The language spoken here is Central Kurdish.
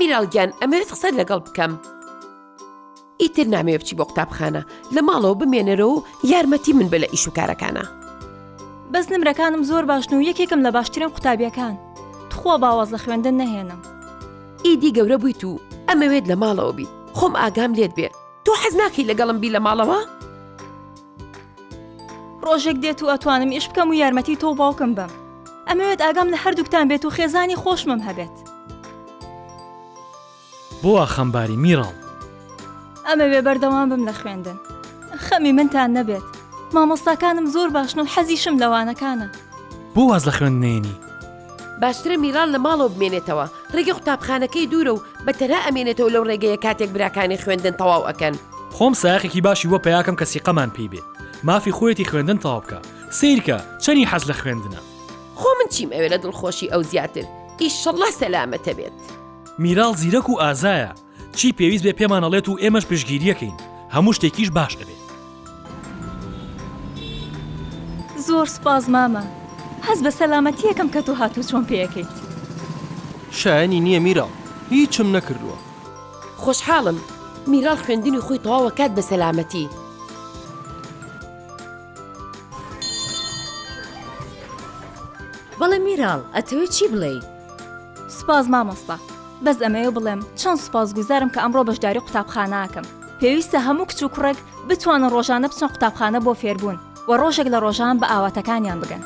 میراڵگیان ئەمەوێت قسەت لەگەڵ بکەم. ئیتر نامەوێت بچی بۆ قوتابخانە، لە ماڵەوە بمێنەرەوە و یارمەتی من بە لە ئیش و کارەکانە. بەس نمرەکانم زۆر باشن و یەکێکم لە باشترین قوتابیەکان. تخوا باوەز لە خوێندن نەهێنم. ئیدی گەورە بوویت و ئەمەوێت لە ماڵەوە بیت. خۆم ئاگام لێت بێ. تۆ حەز ناکەی لەگەڵم بی لە ماڵەوە؟ ڕۆژێک دێت و ئەتوانم ئیش بکەم و یارمەتی تۆ باوکم بم. ئەمەوێت ئاگام لە هەردووکتان بێت و خێزانی خۆشمم هەبێت. بۆ خەمباری میراڵ. ئەمەوێ بەردەوام بم لە خوێندن. خەمی منتان نەبێت. مامۆستاکانم زۆر باشن و حەزیشم لەوانەکانە. بۆ واز لە خوێندنێنی؟ باشترە میراڵ لە ماڵەوە بمێنێتەوە. ڕێگە قوتابخانەکەی دوورە و بەتەنها ئەمێنێتەوە لەو ڕێگەیە کاتێک براکانی خوێندن تەواو ئەکەن. خۆم سایەقێکی باشی وە پێیاکەم کە سیقەمان پێی بێ. مافی خۆیەتی خوێندن تەواو بکە. سیرکە چەنی حەز لە خوێندنە. خۆ من چیم ئەوێ لە دڵخۆشی ئەو زیاتر. ئیشەڵڵا سەلامەتە بێت. میراڵ زیرەک و ئازایە. چی پێویست بێ پێمانەڵێت و ئێمەش پشگیریەکەین. هەموو شتێکیش باش دەبێت. زۆر سپاس مامە. هەز بە سەلامەتیەکەم کە تۆ هاتوو چۆن پێیەکەیت. شایانی نییە میراڵ، هیچم نەکردووە. خۆشحاڵم. میراڵ خوێندنی خۆی تەواوە کات بە سەلامەتی. بەڵێ میراڵ ئەتەوێت چی بڵێ؟ سپاس مامۆستا. بەس ئەمەوێ بڵێم چەند سوپاسگوزارم کە ئەمڕۆ بەشداری قوتابخانەکەم. پێویستە هەموو کچ و کوڕێک بتوانن ڕۆژانە بچن قوتابخانە بۆ فێربوون و ڕۆژێک لە ڕۆژان بە ئاواتەکانیان بگەن.